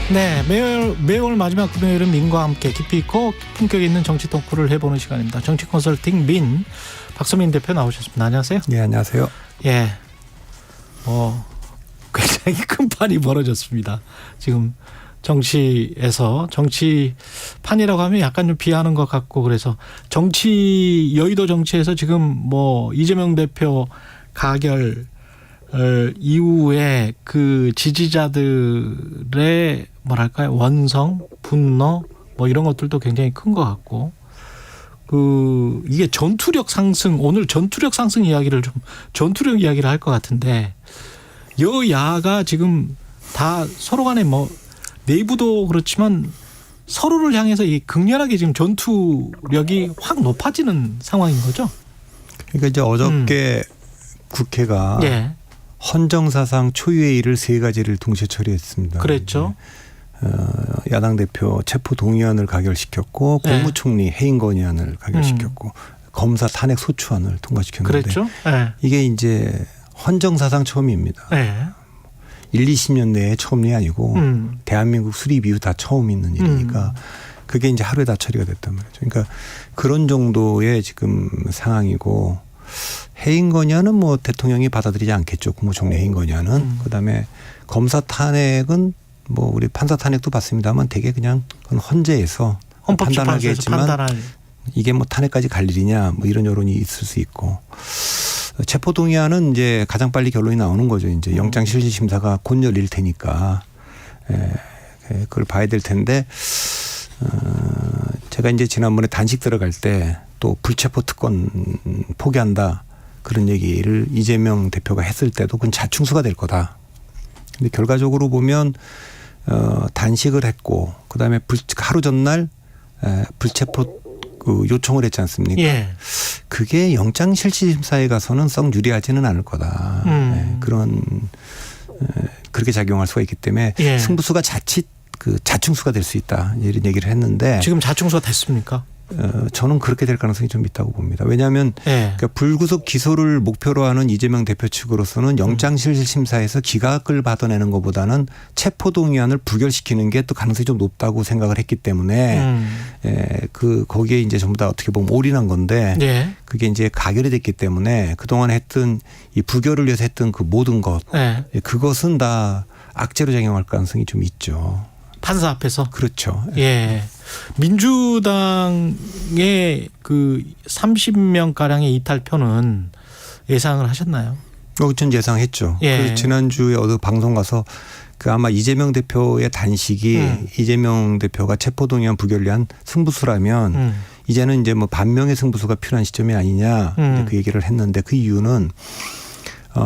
네, 매월 마지막 금요일은 민과 함께 깊이 있고 품격 있는 정치 토크를 해보는 시간입니다. 정치 컨설팅 민 박서민 대표 나오셨습니다. 안녕하세요. 네, 안녕하세요. 예, 굉장히 큰 판이 벌어졌습니다. 지금 정치에서 정치판이라고 하면 약간 좀 비하는 것 같고 그래서 여의도 정치에서 지금 이재명 대표 가결 이후에 그 지지자들의 원성, 분노 이런 것들도 굉장히 큰 것 같고 이게 전투력 상승 오늘 전투력 상승 이야기를 전투력 이야기를 할 것 같은데 여야가 지금 다 서로 간에 내부도 그렇지만 서로를 향해서 이 극렬하게 지금 전투력이 확 높아지는 상황인 거죠. 그러니까 이제 어저께 국회가 예. 헌정사상 초유의 일을 3가지를 동시에 처리했습니다. 그랬죠. 야당 대표 체포동의안을 가결시켰고 네. 국무총리 해임 건의안을 가결시켰고 검사 탄핵 소추안을 통과시켰는데 그랬죠. 네. 이게 이제 헌정사상 처음입니다. 네. 20년 내에 처음이 아니고 대한민국 수립 이후 다 처음 있는 일이니까 그게 이제 하루에 다 처리가 됐단 말이죠. 그러니까 그런 정도의 지금 상황이고 해임 건의안은 대통령이 받아들이지 않겠죠. 국무총리 해임 건의안은. 그다음에 검사 탄핵은 우리 판사 탄핵도 받습니다만 되게 그냥 그건 헌재에서 판단하게 했지만 이게 탄핵까지 갈 일이냐 이런 여론이 있을 수 있고 체포동의안은 이제 가장 빨리 결론이 나오는 거죠. 이제 영장실질심사가 곧 열릴 테니까 그걸 봐야 될 텐데 제가 이제 지난번에 단식 들어갈 때 또 불체포 특권 포기한다 그런 얘기를 이재명 대표가 했을 때도 그건 자충수가 될 거다. 근데 결과적으로 보면 단식을 했고 그다음에 하루 전날 불체포 요청을 했지 않습니까? 예. 그게 영장실질심사에 가서는 썩 유리하지는 않을 거다. 그렇게 작용할 수가 있기 때문에 예. 승부수가 자칫 자충수가 될 수 있다 이런 얘기를 했는데 지금 자충수가 됐습니까? 저는 그렇게 될 가능성이 좀 있다고 봅니다. 왜냐하면 예. 그러니까 불구속 기소를 목표로 하는 이재명 대표 측으로서는 영장실질심사에서 기각을 받아내는 것보다는 체포동의안을 부결시키는 게 또 가능성이 좀 높다고 생각을 했기 때문에 거기에 이제 전부 다 어떻게 보면 올인한 건데 예. 그게 이제 가결이 됐기 때문에 그동안 했던 이 부결을 위해서 했던 그 모든 것 그것은 다 악재로 작용할 가능성이 좀 있죠. 판사 앞에서. 그렇죠. 예. 민주당의 30명 가량의 이탈표는 예상을 하셨나요? 전 예상했죠. 예. 지난주에 어느 방송 가서 아마 이재명 대표의 단식이 이재명 대표가 체포동의안 부결을 위한 승부수라면 이제는 이제 반명의 승부수가 필요한 시점이 아니냐 그 얘기를 했는데 그 이유는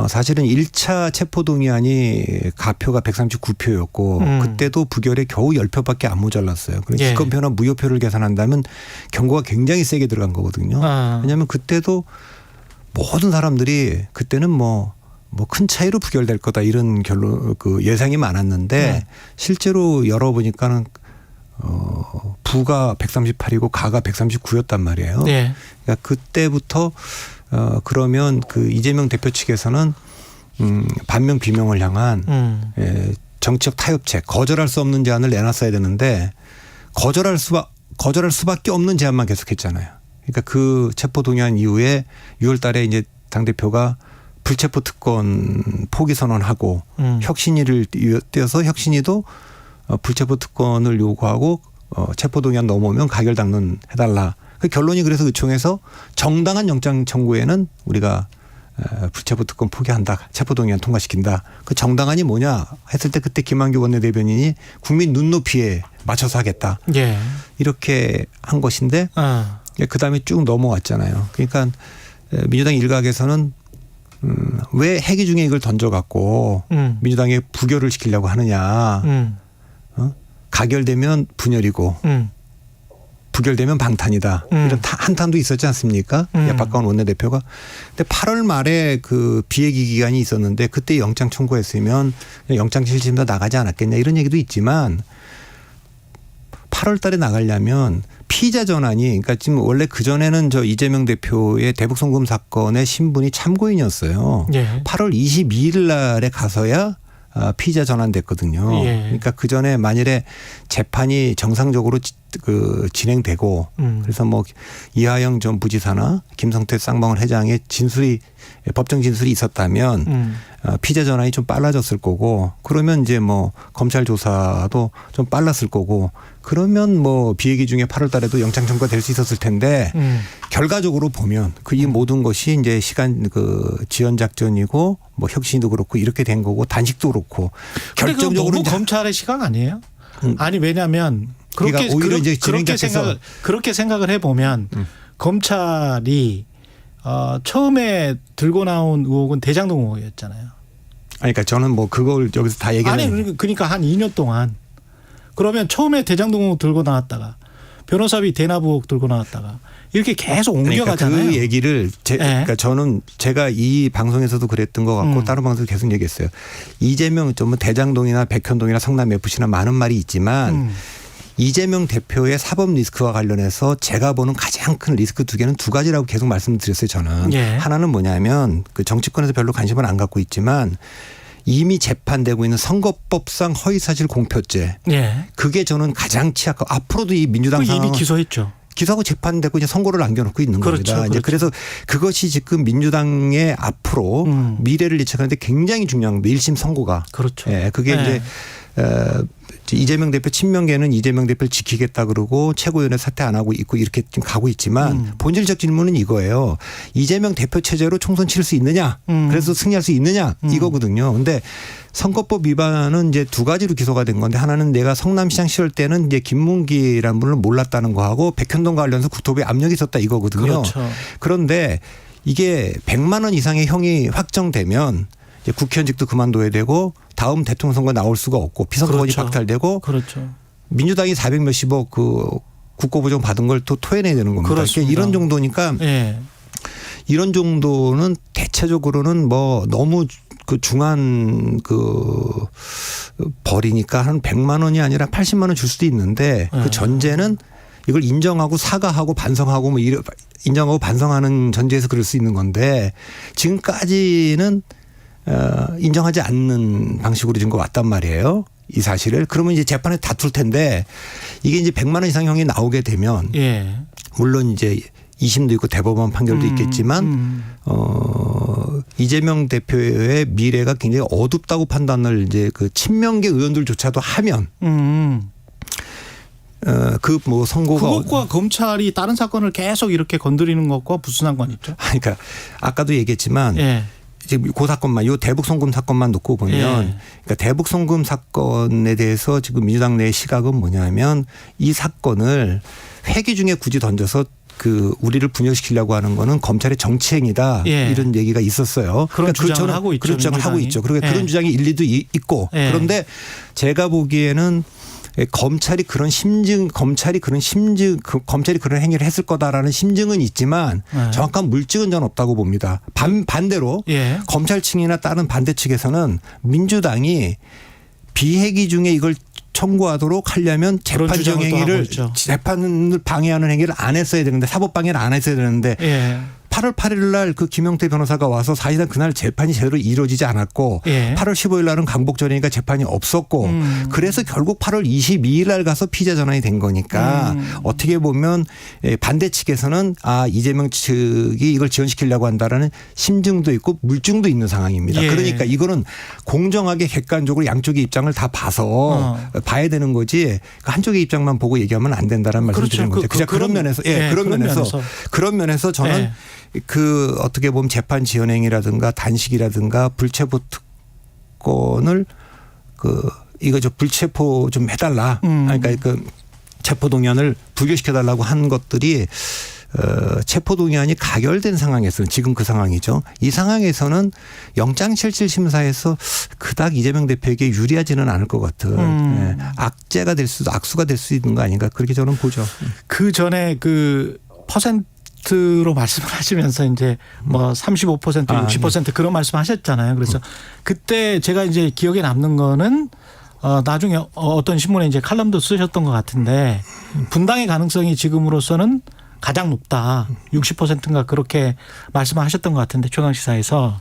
사실은 1차 체포동의안이 가표가 139표였고 그때도 부결에 겨우 10표밖에 안 모자랐어요. 그러니까 예. 기권표나 무효표를 계산한다면 경고가 굉장히 세게 들어간 거거든요. 왜냐하면 그때도 모든 사람들이 그때는 큰 차이로 부결될 거다 이런 예상이 많았는데 실제로 열어보니까는 부가 138이고 가가 139였단 말이에요. 예. 그러니까 그때부터 그러면 이재명 대표 측에서는 반명 비명을 향한 정치적 타협책 거절할 수 없는 제안을 내놨어야 되는데 거절할 수밖에 없는 제안만 계속했잖아요. 그러니까 그 체포동의안 이후에 6월 달에 이제 당대표가 불체포 특권 포기 선언하고 혁신위를 띄어서 혁신위도 불체포 특권을 요구하고 체포동의안 넘어오면 가결 당론해달라. 그 결론이 그래서 의총에서 정당한 영장 청구에는 우리가 불체포 특권 포기한다. 체포동의안 통과시킨다. 그 정당한이 뭐냐 했을 때 그때 김한규 원내대변인이 국민 눈높이에 맞춰서 하겠다. 예. 이렇게 한 것인데 그다음에 쭉 넘어왔잖아요. 그러니까 민주당 일각에서는 왜 회기 중에 이걸 던져갖고 민주당에 부결을 시키려고 하느냐. 가결되면 분열이고 부결되면 방탄이다. 이런 한탄도 있었지 않습니까? 박가원 원내대표가. 근데 8월 말에 비회기 기간이 있었는데 그때 영장 청구했으면 영장실질심사 나가지 않았겠냐 이런 얘기도 있지만 8월 달에 나가려면 피의자 전환이 그러니까 지금 원래 그전에는 이재명 대표의 대북송금 사건의 신분이 참고인이었어요. 예. 8월 22일 날에 가서야 피의자 전환됐거든요. 예. 그러니까 그 전에 만일에 재판이 정상적으로 진행되고 그래서 뭐 이하영 전 부지사나 김성태 쌍방울 회장의 법정 진술이 있었다면 피의자 전환이 좀 빨라졌을 거고 그러면 이제 뭐 검찰 조사도 좀 빨랐을 거고 그러면 뭐 비회기 중에 8월 달에도 영장 청구가 될 수 있었을 텐데 결과적으로 보면 이 모든 것이 이제 지연 작전이고 뭐 혁신도 그렇고 이렇게 된 거고 단식도 그렇고 결정적으로 너무 검찰의 시각 아니에요? 아니 왜냐하면 그러니까 오히려 이제 그렇게 생각을 해보면 검찰이 처음에 들고 나온 의혹은 대장동 의혹이었잖아요. 그러니까 저는 뭐 그걸 여기서 다 얘기하는 아니 그러니까 한 2년 동안 그러면 처음에 대장동 의혹 들고 나왔다가 변호사비 대납 의혹 들고 나왔다가 이렇게 계속 옮겨가잖아요. 그러니까 그 얘기를 그러니까 저는 제가 이 방송에서도 그랬던 것 같고 다른 방송에서 계속 얘기했어요. 이재명 좀 대장동이나 백현동이나 성남 FC나 많은 말이 있지만 이재명 대표의 사법 리스크와 관련해서 제가 보는 가장 큰 리스크 두 개는 두 가지라고 계속 말씀드렸어요. 저는 예. 하나는 뭐냐면 그 정치권에서 별로 관심을 안 갖고 있지만 이미 재판되고 있는 선거법상 허위사실 공표죄. 예. 그게 저는 가장 취약하고 앞으로도 이 민주당 상황은 이미 기소했죠. 기소하고 재판되고 이제 선고를 남겨놓고 있는 그렇죠, 겁니다. 이제 그렇죠. 그래서 그것이 지금 민주당의 앞으로 미래를 예측하는데 굉장히 중요한 겁니다. 1심 선고가. 그렇죠. 예, 그게 네. 이제 이재명 대표 친명계는 이재명 대표를 지키겠다 그러고 최고위원회 사퇴 안 하고 있고 이렇게 지금 가고 있지만 본질적 질문은 이거예요. 이재명 대표 체제로 총선 치를 수 있느냐? 그래서 승리할 수 있느냐? 이거거든요. 근데 선거법 위반은 이제 두 가지로 기소가 된 건데 하나는 내가 성남시장 시절 때는 이제 김문기라는 분을 몰랐다는 거하고 백현동과 관련해서 국토부에 압력이 있었다 이거거든요. 그렇죠. 그런데 이게 100만 원 이상의 형이 확정되면 이제 국회의원직도 그만둬야 되고 다음 대통령 선거 나올 수가 없고 피선거권이 그렇죠. 박탈되고 그렇죠. 민주당이 400 몇십억 그 국고보정 받은 걸 또 토해내야 되는 겁니다. 그렇습니다. 이런 정도니까 예. 이런 정도는 대체적으로는 뭐 너무 그 중한 그 벌이니까 한 100만 원이 아니라 80만 원 줄 수도 있는데 그 전제는 이걸 인정하고 사과하고 반성하고 뭐 인정하고 반성하는 전제에서 그럴 수 있는 건데 지금까지는 인정하지 않는 방식으로 지금 왔단 말이에요. 이 사실을. 그러면 이제 재판에 다툴 텐데 이게 이제 100만 원 이상형이 나오게 되면 예. 물론 이제 2심도 있고 대법원 판결도 있겠지만 이재명 대표의 미래가 굉장히 어둡다고 판단을 이제 그 친명계 의원들조차도 하면 그 뭐 선고가 그것과 검찰이 다른 사건을 계속 이렇게 건드리는 것과 무슨 상관이 있죠? 그러니까 아까도 얘기했지만 예. 지금 그 사건만 요 대북 송금 사건만 놓고 보면 예. 그러니까 대북 송금 사건에 대해서 지금 민주당 내 시각은 뭐냐면 이 사건을 회기 중에 굳이 던져서 그 우리를 분열시키려고 하는 거는 검찰의 정치행위다 예. 이런 얘기가 있었어요. 그런 주장을 하고 있죠. 그런 주장을 하고 민주당이. 있죠. 그리고 예. 그런 주장이 일리도 있고 예. 그런데 제가 보기에는 검찰이 그런 행위를 했을 거다라는 심증은 있지만 네. 정확한 물증은 전 없다고 봅니다. 반대로 예. 검찰 측이나 다른 반대 측에서는 민주당이 비회기 중에 이걸 청구하도록 하려면 그런 주장을 또 하고 재판정행위를 있죠. 재판을 방해하는 행위를 안 했어야 되는데 사법 방해를 안 했어야 되는데 예. 8월 8일 날 그 김영태 변호사가 와서 사실상 그날 재판이 제대로 이루어지지 않았고 예. 8월 15일 날은 강복전이니까 재판이 없었고 그래서 결국 8월 22일 날 가서 피의자 전환이 된 거니까 어떻게 보면 반대 측에서는 이재명 측이 이걸 지연시키려고 한다라는 심증도 있고 물증도 있는 상황입니다. 예. 그러니까 이거는 공정하게 객관적으로 양쪽의 입장을 다 봐서 봐야 되는 거지 한쪽의 입장만 보고 얘기하면 안 된다라는 말씀을 그렇죠. 드리는 거죠. 그런 면에서 그런 면에서 저는 예. 그 어떻게 보면 재판 지연행위라든가 단식이라든가 불체포 특권을 이거 불체포 좀 해달라. 그러니까 그 체포동의안을 불교시켜달라고 한 것들이 체포동의안이 가결된 상황에서는 지금 그 상황이죠. 이 상황에서는 영장실질심사에서 그닥 이재명 대표에게 유리하지는 않을 것 같은 악재가 될 수도 악수가 될 수 있는 거 아닌가 그렇게 저는 보죠. 그 전에 그 퍼센트로 말씀을 하시면서 이제 뭐 35% 60% 그런 말씀하셨잖아요. 그래서 그때 제가 이제 기억에 남는 거는 나중에 어떤 신문에 이제 칼럼도 쓰셨던 것 같은데 분당의 가능성이 지금으로서는 가장 높다. 60%인가 그렇게 말씀하셨던 것 같은데 최강시사에서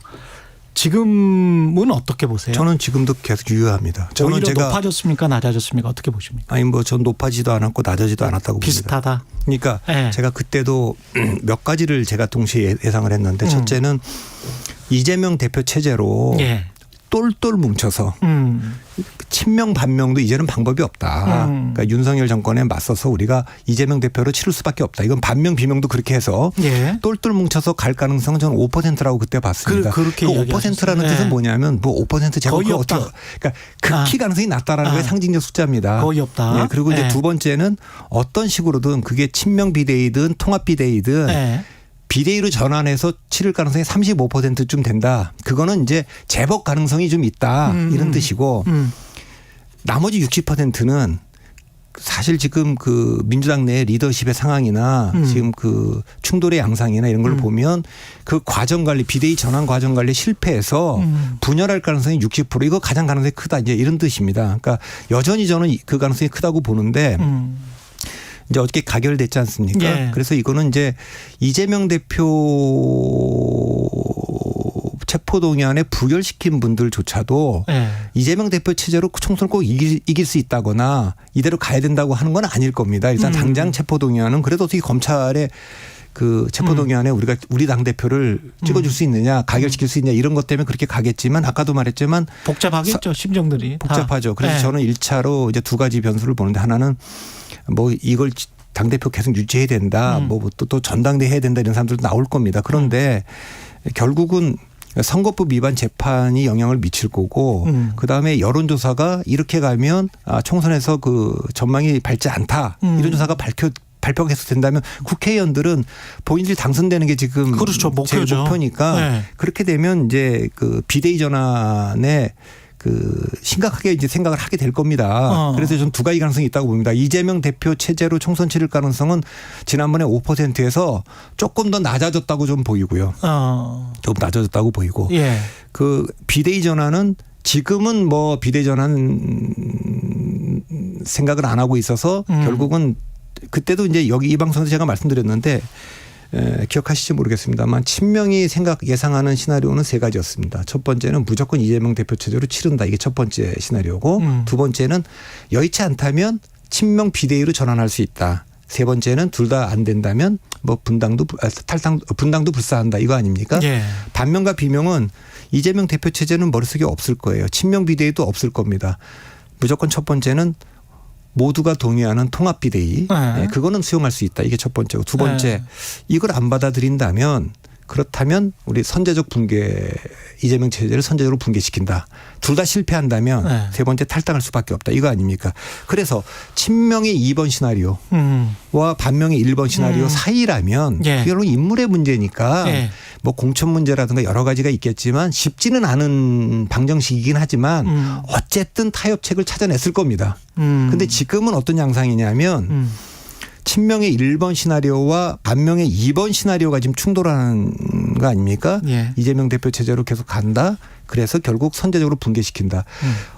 지금은 어떻게 보세요? 저는 지금도 계속 유효합니다. 저는 오히려 제가 높아졌습니까? 낮아졌습니까? 어떻게 보십니까? 아니 뭐 전 높아지도 않았고 낮아지도 않았다고 봅니다. 비슷하다. 그러니까 네. 제가 그때도 몇 가지를 제가 동시에 예상을 했는데 첫째는 이재명 대표 체제로 예. 똘똘 뭉쳐서 친명 반명도 이제는 방법이 없다. 그러니까 윤석열 정권에 맞서서 우리가 이재명 대표로 치를 수밖에 없다. 이건 반명 비명도 그렇게 해서 예. 똘똘 뭉쳐서 갈 가능성은 저는 5%라고 그때 봤습니다. 그렇게 5%라는 이야기하셨어요. 뜻은 예. 뭐냐면 뭐 5% 제가 거의 없다. 그러니까 극히 가능성이 낮다라는 게 상징적 숫자입니다. 거의 없다. 예, 그리고 이제 예. 두 번째는 어떤 식으로든 그게 친명 비대위든 통합 비대위든 예. 비대위로 전환해서 치를 가능성이 35%쯤 된다. 그거는 이제 제법 가능성이 좀 있다. 이런 뜻이고 나머지 60%는 사실 지금 그 민주당 내 리더십의 상황이나 지금 그 충돌의 양상이나 이런 걸 보면 그 과정 관리 비대위 전환 과정 관리 실패해서 분열할 가능성이 60% 이거 가장 가능성이 크다 이제 이런 뜻입니다. 그러니까 여전히 저는 그 가능성이 크다고 보는데 이제 어떻게 가결됐지 않습니까? 예. 그래서 이거는 이제 이재명 대표 체포동의안에 부결시킨 분들조차도 예. 이재명 대표 체제로 총선을 꼭 이길 수 있다거나 이대로 가야 된다고 하는 건 아닐 겁니다. 일단 당장 체포동의안은 그래도 어떻게 검찰의 그 체포동의안에 우리가 우리 당대표를 찍어줄 수 있느냐 가결시킬 수 있느냐 이런 것 때문에 그렇게 가겠지만 아까도 말했지만 복잡하겠죠. 심정들이. 복잡하죠. 그래서 예. 저는 1차로 이제 두 가지 변수를 보는데 하나는 뭐 이걸 당대표 계속 유지해야 된다. 뭐 또 전당대회 해야 된다 이런 사람들도 나올 겁니다. 그런데 결국은 선거법 위반 재판이 영향을 미칠 거고 그다음에 여론조사가 이렇게 가면 총선에서 그 전망이 밝지 않다. 이런 조사가 발표가 계속 된다면 국회의원들은 본인들이 당선되는 게 지금 그렇죠. 제일 목표죠. 목표니까 네. 그렇게 되면 이제 그 비대위 전환에 그 심각하게 이제 생각을 하게 될 겁니다. 그래서 저는 두 가지 가능성이 있다고 봅니다. 이재명 대표 체제로 총선 치를 가능성은 지난번에 5%에서 조금 더 낮아졌다고 좀 보이고요. 좀 낮아졌다고 보이고. 예. 그 비대위 전환은 지금은 뭐 비대위 전환 생각을 안 하고 있어서 결국은 그때도 이제 여기 이 방송에서 제가 말씀드렸는데 기억하실지 모르겠습니다만 친명이 예상하는 시나리오는 세 가지였습니다. 첫 번째는 무조건 이재명 대표 체제로 치른다. 이게 첫 번째 시나리오고 두 번째는 여의치 않다면 친명 비대위로 전환할 수 있다. 세 번째는 둘 다 안 된다면 뭐 분당도 불사한다. 이거 아닙니까? 예. 반면과 비명은 이재명 대표 체제는 머릿속에 없을 거예요. 친명 비대위도 없을 겁니다. 무조건 첫 번째는 모두가 동의하는 통합 비대위. 네. 그거는 수용할 수 있다. 이게 첫 번째고 두 번째 네. 이걸 안 받아들인다면 그렇다면 우리 선제적 붕괴 이재명 체제를 선제적으로 붕괴시킨다. 둘 다 실패한다면 네. 세 번째 탈당할 수밖에 없다. 이거 아닙니까? 그래서 친명의 2번 시나리오와 반명의 1번 시나리오 사이라면 예. 그게 인물의 문제니까 예. 뭐 공천 문제라든가 여러 가지가 있겠지만 쉽지는 않은 방정식이긴 하지만 어쨌든 타협책을 찾아냈을 겁니다. 근데 지금은 어떤 양상이냐면 친명의 1번 시나리오와 반명의 2번 시나리오가 지금 충돌하는 거 아닙니까? 예. 이재명 대표 체제로 계속 간다. 그래서 결국 선제적으로 붕괴시킨다.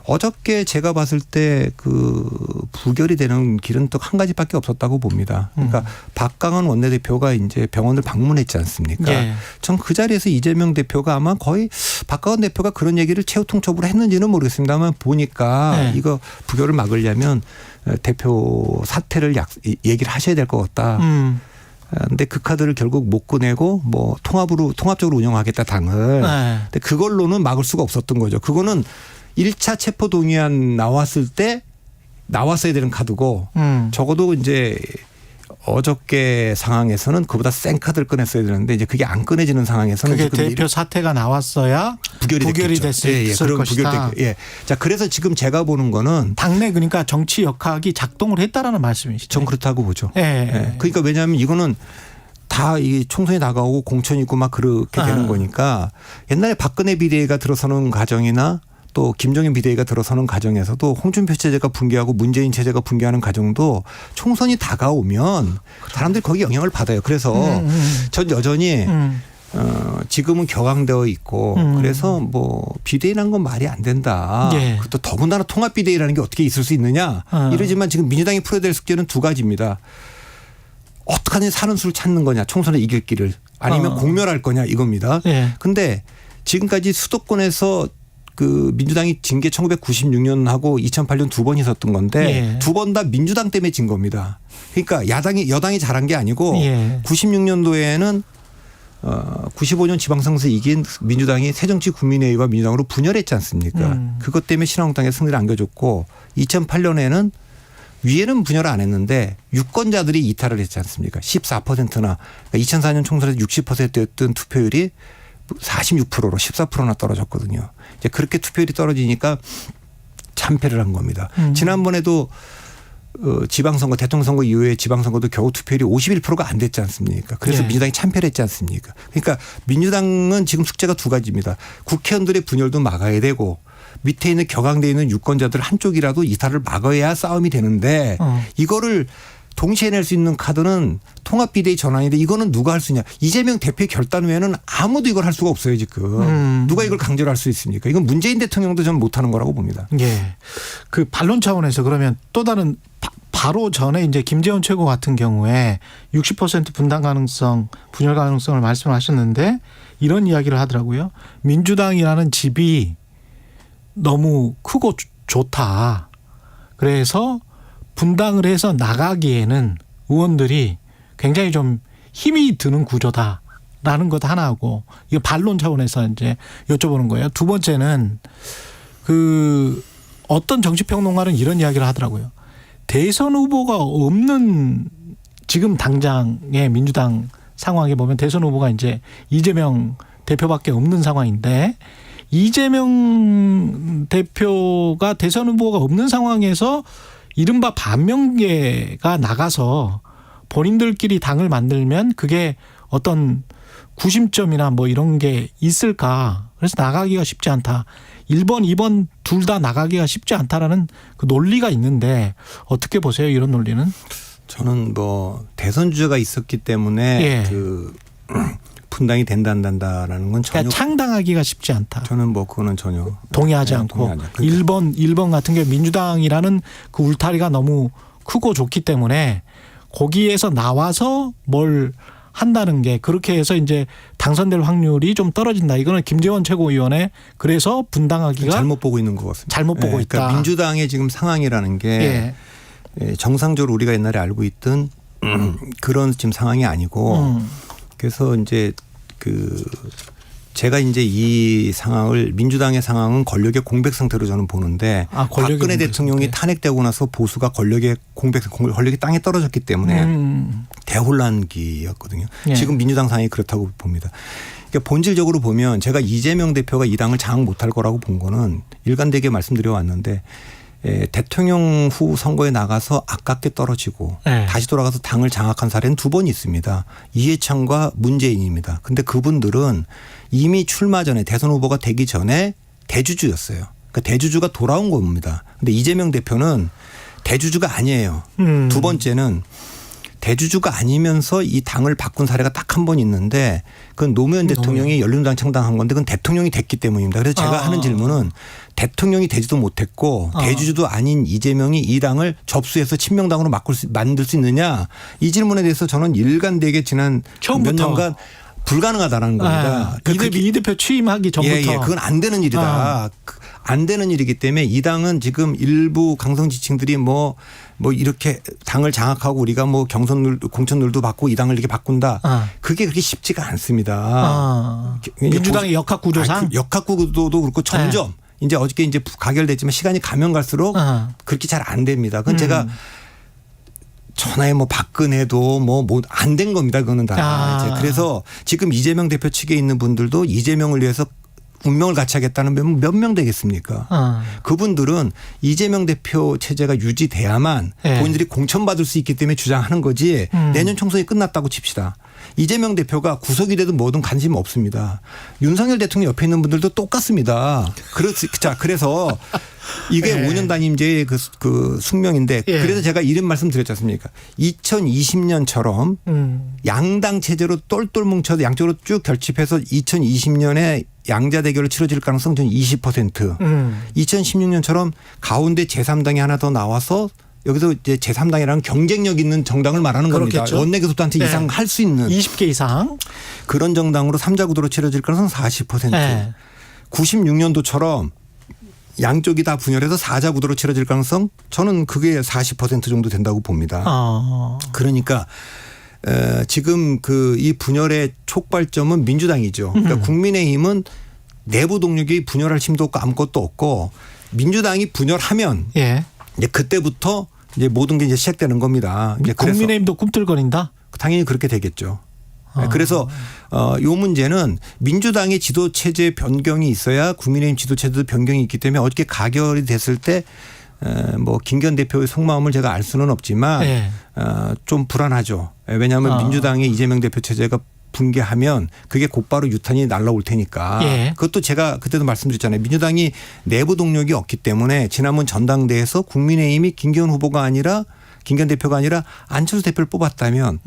어저께 제가 봤을 때 그 부결이 되는 길은 또 한 가지밖에 없었다고 봅니다. 그러니까 박강원 원내대표가 이제 병원을 방문했지 않습니까? 예. 전 그 자리에서 이재명 대표가 아마 거의 박강원 대표가 그런 얘기를 최후통첩으로 했는지는 모르겠습니다만 보니까 예. 이거 부결을 막으려면 대표 사퇴를 얘기를 하셔야 될 것 같다. 근데 그 카드를 결국 못 꺼내고 뭐 통합적으로 운영하겠다 당을. 네. 근데 그걸로는 막을 수가 없었던 거죠. 그거는 1차 체포 동의안 나왔을 때 나왔어야 되는 카드고 적어도 이제 어저께 상황에서는 그보다 센 카드를 꺼냈어야 되는데 이제 그게 안 꺼내지는 상황에서는 그게 지금 대표 사태가 나왔어야 부결이 됐을 그런 것이다. 예. 자, 그래서 지금 제가 보는 거는 당내 그러니까 정치 역학이 작동을 했다라는 말씀이시죠. 전 그렇다고 보죠. 예. 예. 그러니까 왜냐하면 이거는 다 이 총선이 다가오고 공천이 있고 막 그렇게 되는 거니까 옛날에 박근혜 비대위가 들어서는 과정이나 또 김종인 비대위가 들어서는 과정에서도 홍준표 체제가 붕괴하고 문재인 체제가 붕괴하는 과정도 총선이 다가오면 사람들이 거기 영향을 받아요. 그래서 전 여전히 지금은 격앙되어 있고 그래서 뭐 비대위라는 건 말이 안 된다. 예. 또 더군다나 통합 비대위라는 게 어떻게 있을 수 있느냐. 이러지만 지금 민주당이 풀어야 될 숙제는 두 가지입니다. 어떡하냐 사는 수를 찾는 거냐. 총선에 이길 길을. 아니면 공멸할 거냐 이겁니다. 예. 근데 지금까지 수도권에서 그 민주당이 진 게 1996년하고 2008년 두 번 있었던 건데 예. 두 번 다 민주당 때문에 진 겁니다. 그러니까 여당이 잘한 게 아니고 예. 96년도에는 95년 지방선거에서 이긴 민주당이 새정치국민회의와 민주당으로 분열했지 않습니까? 그것 때문에 신한국당에 승리를 안겨줬고 2008년에는 위에는 분열 안 했는데 유권자들이 이탈을 했지 않습니까? 14%나 2004년 총선에서 60%였던 투표율이 46%로 14%나 떨어졌거든요. 이제 그렇게 투표율이 떨어지니까 참패를 한 겁니다. 지난번에도 지방선거 대통령 선거 이후에 지방선거도 겨우 투표율이 51%가 안 됐지 않습니까? 그래서 예. 민주당이 참패를 했지 않습니까? 그러니까 민주당은 지금 숙제가 두 가지입니다. 국회의원들의 분열도 막아야 되고 밑에 있는 격앙돼 있는 유권자들 한쪽이라도 이탈을 막아야 싸움이 되는데 이거를 동시에 낼 수 있는 카드는 통합비대위 전환인데 이거는 누가 할 수 있냐. 이재명 대표의 결단 외에는 아무도 이걸 할 수가 없어요 지금. 누가 이걸 강제로 할 수 있습니까. 이건 문재인 대통령도 저는 못하는 거라고 봅니다. 예. 그 반론 차원에서 그러면 또 다른 바로 전에 이제 김재원 최고 같은 경우에 60% 분당 가능성, 분열 가능성을 말씀하셨는데 이런 이야기를 하더라고요. 민주당이라는 집이 너무 크고 좋다. 그래서 분당을 해서 나가기에는 의원들이 굉장히 좀 힘이 드는 구조다라는 것 하나하고 이거 반론 차원에서 이제 여쭤보는 거예요. 두 번째는 그 어떤 정치평론가는 이런 이야기를 하더라고요. 대선 후보가 없는 지금 당장의 민주당 상황에 보면 대선 후보가 이제 이재명 대표밖에 없는 상황인데 이재명 대표가 대선 후보가 없는 상황에서 이른바 반명계가 나가서 본인들끼리 당을 만들면 그게 어떤 구심점이나 뭐 이런 게 있을까. 그래서 나가기가 쉽지 않다. 1번, 2번 둘 다 나가기가 쉽지 않다라는 그 논리가 있는데 어떻게 보세요? 이런 논리는? 저는 뭐 대선 주자가 있었기 때문에 예. 그 분당이 된다 안 된다라는 건 전혀 그러니까 창당하기가 쉽지 않다. 저는 뭐 그거는 전혀 동의하지 네, 않고 동의하지 않고. 1번 같은 경우 민주당이라는 그 울타리가 너무 크고 좋기 때문에 거기에서 나와서 뭘 한다는 게 그렇게 해서 이제 당선될 확률이 좀 떨어진다. 이거는 김재원 최고위원의 그래서 분당하기가 잘못 보고 있는 것 같습니다. 잘못 보고 있다. 그러니까 민주당의 지금 상황이라는 게 정상적으로 우리가 옛날에 알고 있던 그런 지금 상황이 아니고 그래서 이제 그 제가 이제 이 상황을 민주당의 상황은 권력의 공백 상태로 저는 보는데 박근혜 대통령이 탄핵되고 나서 보수가 권력의 권력이 땅에 떨어졌기 때문에 대혼란기였거든요. 예. 지금 민주당 상황이 그렇다고 봅니다. 그러니까 본질적으로 보면 제가 이재명 대표가 이 당을 장악 못할 거라고 본 거는 일관되게 말씀드려 왔는데 대통령 후 선거에 나가서 아깝게 떨어지고 다시 돌아가서 당을 장악한 사례는 두 번 있습니다. 이해찬과 문재인입니다. 그런데 그분들은 이미 출마 전에 대선 후보가 되기 전에 대주주였어요. 그러니까 대주주가 돌아온 겁니다. 그런데 이재명 대표는 대주주가 아니에요. 두 번째는 대주주가 아니면서 이 당을 바꾼 사례가 딱 한 번 있는데 그건 노무현 대통령이 열린우리당 창당한 건데 그건 대통령이 됐기 때문입니다. 그래서 제가 하는 질문은 대통령이 되지도 못했고 대주주도 아닌 이재명이 이 당을 접수해서 친명당으로 만들 수 있느냐 이 질문에 대해서 저는 일관되게 지난 몇 년간 불가능하다라는 겁니다. 이 대표 취임하기 전부터. 예, 그건 안 되는 일이다. 안 되는 일이기 때문에 이 당은 지금 일부 강성 지층들이 뭐 이렇게 당을 장악하고 우리가 뭐 공천룰도 받고 이 당을 이렇게 바꾼다. 그게 그렇게 쉽지가 않습니다. 민주당의 역학구조상. 역학구도도 그렇고 점점 이제 어저께 이제 가결됐지만 시간이 가면 갈수록 그렇게 잘 안 됩니다. 그건 제가 전화에 뭐 박근혜도 뭐 안 된 겁니다. 그거는 다. 그래서 지금 이재명 대표 측에 있는 분들도 이재명을 위해서 운명을 같이 하겠다는 몇 명 되겠습니까? 그분들은 이재명 대표 체제가 유지돼야만 본인들이 공천받을 수 있기 때문에 주장하는 거지 내년 총선이 끝났다고 칩시다. 이재명 대표가 구속이 되든 뭐든 관심 없습니다. 윤석열 대통령 옆에 있는 분들도 똑같습니다. 그래서 이게 5년 단임제의 그 숙명인데 그래서 제가 이런 말씀 드렸지 않습니까? 2020년처럼 양당 체제로 똘똘 뭉쳐서 양쪽으로 쭉 결집해서 2020년에 양자 대결을 치러질 가능성 저는 20%. 2016년처럼 가운데 제3당이 하나 더 나와서 여기서 이제 제3당이라는 경쟁력 있는 정당을 말하는 겁니다. 그렇겠죠. 원내교섭단체 네. 이상 할 수 있는 20개 이상. 그런 정당으로 3자 구도로 치러질 가능성은 40%. 네. 96년도처럼 양쪽이 다 분열해서 4자 구도로 치러질 가능성 저는 그게 40% 정도 된다고 봅니다. 그러니까 지금 그 이 분열의 촉발점은 민주당이죠. 그러니까 국민의힘은 내부 동력이 분열할 힘도 없고 아무것도 없고 민주당이 분열하면 예. 이제 그때부터 이제 모든 게 이제 시작되는 겁니다. 이제 그래서 국민의힘도 꿈틀거린다. 당연히 그렇게 되겠죠. 그래서 요 문제는 민주당의 지도 체제 변경이 있어야 국민의힘 지도 체제도 변경이 있기 때문에 어떻게 가결이 됐을 때 뭐 김기현 대표의 속마음을 제가 알 수는 없지만 네. 좀 불안하죠. 왜냐하면 민주당의 이재명 대표 체제가 붕괴하면 그게 곧바로 유탄이 날라올 테니까. 예. 그것도 제가 그때도 말씀드렸잖아요. 민주당이 내부 동력이 없기 때문에 지난번 전당대회에서 국민의힘이 김기현 후보가 아니라 김기현 대표가 아니라 안철수 대표를 뽑았다면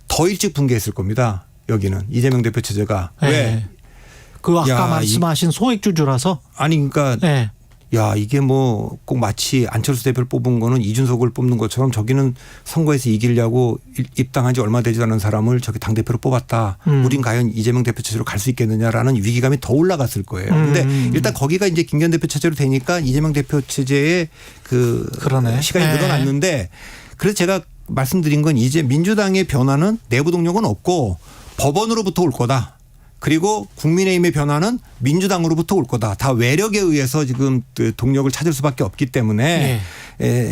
더 일찍 붕괴했을 겁니다. 여기는 이재명 대표 체제가. 네. 왜? 그 아까 야, 말씀하신 소액주주라서. 아니 그러니까 네. 야 이게 뭐 꼭 마치 안철수 대표를 뽑은 거는 이준석을 뽑는 것처럼 저기는 선거에서 이기려고 입당한 지 얼마 되지 않은 사람을 저기 당대표로 뽑았다. 우린 과연 이재명 대표 체제로 갈 수 있겠느냐라는 위기감이 더 올라갔을 거예요. 근데 일단 거기가 이제 김기현 대표 체제로 되니까 이재명 대표 체제의 그 그러네. 시간이 네. 늘어났는데 그래서 제가 말씀드린 건 이제 민주당의 변화는 내부 동력은 없고 법원으로부터 올 거다. 그리고 국민의힘의 변화는 민주당으로부터 올 거다. 다 외력에 의해서 지금 동력을 찾을 수밖에 없기 때문에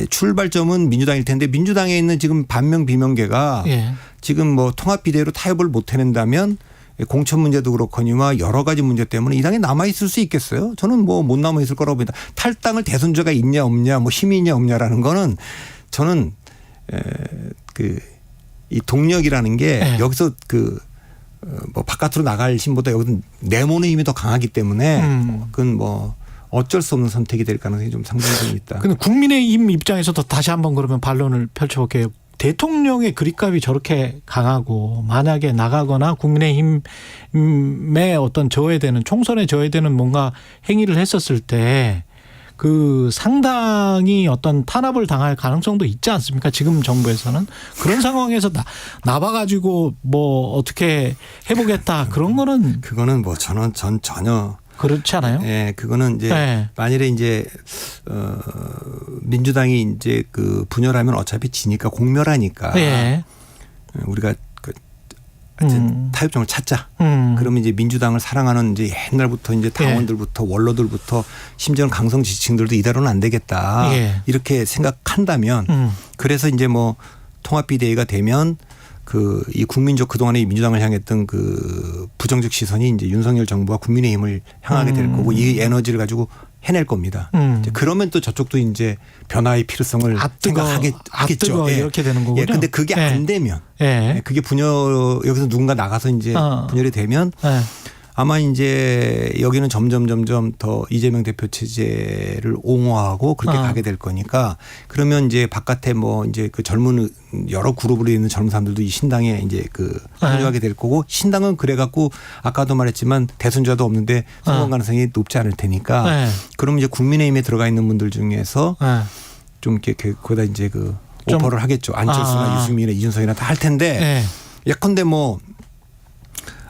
출발점은 민주당일 텐데 민주당에 있는 지금 반명 비명계가 지금 뭐 통합 비대위로 타협을 못 해낸다면 공천 문제도 그렇거니와 여러 가지 문제 때문에 이 당에 남아 있을 수 있겠어요? 저는 뭐 못 남아 있을 거라고 봅니다. 탈당을 대선자가 있냐 없냐 뭐 힘이 있냐 없냐라는 거는 저는 그 이 동력이라는 게 여기서 뭐 바깥으로 나갈 힘보다 여기는 내모는 힘이 더 강하기 때문에 그건 뭐 어쩔 수 없는 선택이 될 가능성이 좀 상당히 좀 있다. 근데 국민의힘 입장에서도 다시 한번 그러면 반론을 펼쳐볼게요. 대통령의 그립감이 저렇게 강하고 만약에 나가거나 국민의힘에 어떤 저해되는 총선에 저해되는 뭔가 행위를 했었을 때 그 상당히 어떤 탄압을 당할 가능성도 있지 않습니까? 지금 정부에서는 그런 상황에서 나와가지고 뭐 어떻게 해보겠다 그런 거는 그거는 뭐 전 전혀 그렇지 않아요? 예, 그거는 이제 만일에 이제 민주당이 이제 그 분열하면 어차피 지니까 공멸하니까 우리가 타협점을 찾자. 그러면 이제 민주당을 사랑하는 이제 옛날부터 이제 당원들부터 원로들부터 심지어는 강성 지지층들도 이대로는 안 되겠다. 이렇게 생각한다면 그래서 이제 뭐 통합비대위가 되면 그 이 국민적 그동안에 이 민주당을 향했던 그 부정적 시선이 이제 윤석열 정부와 국민의힘을 향하게 될 거고 이 에너지를 가지고 해낼 겁니다. 이제 그러면 또 저쪽도 이제 변화의 필요성을 생각하겠죠. 이렇게 되는 거군요. 근데 그게 안 되면 그게 여기서 누군가 나가서 이제 분열이 되면 아마 이제 여기는 점점 더 이재명 대표 체제를 옹호하고 그렇게 가게 될 거니까 그러면 이제 바깥에 뭐 이제 그 젊은 여러 그룹으로 있는 젊은 사람들도 이 신당에 이제 그 합류하게 될 거고 신당은 그래 갖고 아까도 말했지만 대선자도 없는데 성공 가능성이 높지 않을 테니까 그러면 이제 국민의힘에 들어가 있는 분들 중에서 좀 이렇게 거기다 이제 그 오퍼를 하겠죠. 안철수나 유승민이나 이준석이나 다 할 텐데 예컨대 뭐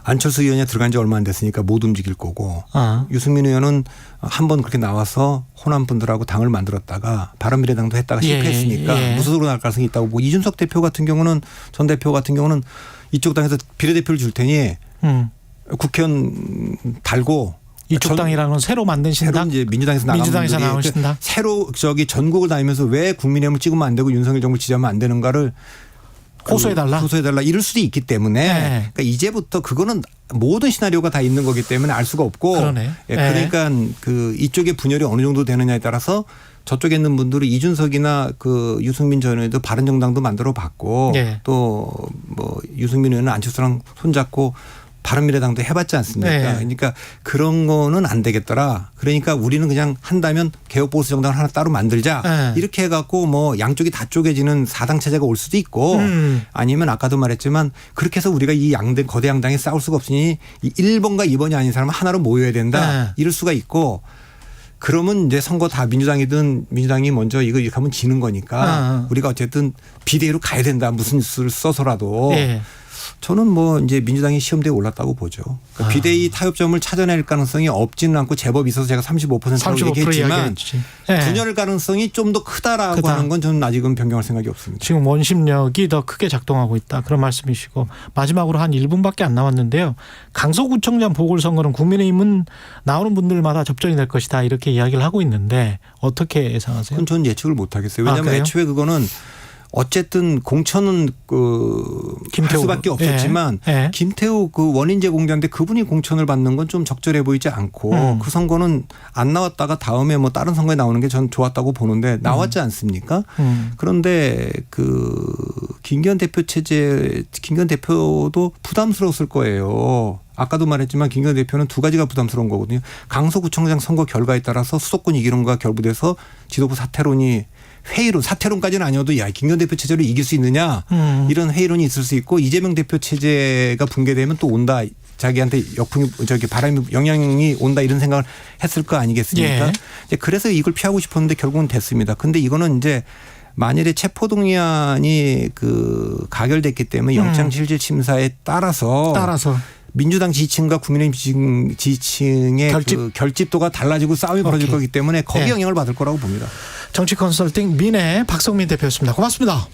안철수 의원이 들어간 지 얼마 안 됐으니까 못 움직일 거고 유승민 의원은 한번 그렇게 나와서 호남 분들하고 당을 만들었다가 바른미래당도 했다가 실패했으니까 무소속으로 나갈 가능성이 있다고 보고 이준석 대표 같은 경우는 전 대표 같은 경우는 이쪽 당에서 비례대표를 줄 테니 국회의원 달고 이쪽 당이라는 건 새로 만든 신당? 새로 이제 민주당에서 나간 민주당에서 나온 신당? 새로 저기 전국을 다니면서 왜 국민의힘을 찍으면 안 되고 윤석열 정부를 지지하면 안 되는가를 호소해달라? 호소해달라 이럴 수도 있기 때문에 그러니까 이제부터 그거는 모든 시나리오가 다 있는 거기 때문에 알 수가 없고 그러니까 그 이쪽의 분열이 어느 정도 되느냐에 따라서 저쪽에 있는 분들은 이준석이나 그 유승민 전 의원도 바른정당도 만들어 봤고 또 뭐 유승민 의원은 안철수랑 손잡고 바른미래당도 해봤지 않습니까? 그러니까 그런 거는 안 되겠더라. 그러니까 우리는 그냥 한다면 개혁보수 정당을 하나 따로 만들자. 이렇게 해갖고 뭐 양쪽이 다 쪼개지는 4당 체제가 올 수도 있고 아니면 아까도 말했지만 그렇게 해서 우리가 이 거대 양당이 싸울 수가 없으니 1번과 2번이 아닌 사람은 하나로 모여야 된다. 이럴 수가 있고 그러면 이제 선거 다 민주당이 먼저 이거 이렇게 하면 지는 거니까 우리가 어쨌든 비대위로 가야 된다. 무슨 수를 써서라도. 예. 저는 뭐 이제 민주당이 시험대에 올랐다고 보죠. 그러니까 비대위 타협점을 찾아낼 가능성이 없지는 않고 제법 있어서 제가 35%라고 얘기했지만 분열 가능성이 좀 더 크다라고 하는 건 저는 아직은 변경할 생각이 없습니다. 지금 원심력이 더 크게 작동하고 있다. 그런 말씀이시고 마지막으로 한 1분밖에 안 남았는데요. 강서구청장 보궐선거는 국민의힘은 나오는 분들마다 접전이 될 것이다. 이렇게 이야기를 하고 있는데 어떻게 예상하세요? 그건 저는 예측을 못 하겠어요. 왜냐하면 애초에 그거는 어쨌든 공천은 할 수밖에 없었지만 김태우 그 원인제 공자인데 그분이 공천을 받는 건 좀 적절해 보이지 않고 그 선거는 안 나왔다가 다음에 뭐 다른 선거에 나오는 게 전 좋았다고 보는데 나왔지 않습니까? 그런데 그 김기현 대표도 부담스러웠을 거예요. 아까도 말했지만 김기현 대표는 두 가지가 부담스러운 거거든요. 강서구청장 선거 결과에 따라서 수도권 이기론과 결부돼서 지도부 사퇴론이 회의론, 사퇴론까지는 아니어도 야, 김기현 대표 체제로 이길 수 있느냐 이런 회의론이 있을 수 있고 이재명 대표 체제가 붕괴되면 또 온다. 자기한테 바람이 영향이 온다 이런 생각을 했을 거 아니겠습니까? 이제 그래서 이걸 피하고 싶었는데 결국은 됐습니다. 근데 이거는 이제 만일에 체포동의안이 그 가결됐기 때문에 영장실질심사에 따라서 민주당 지지층과 국민의힘 지지층의 그 결집도가 달라지고 싸움이 벌어질 거기 때문에 거기에 영향을 받을 거라고 봅니다. 정치 컨설팅 민의 박성민 대표였습니다. 고맙습니다.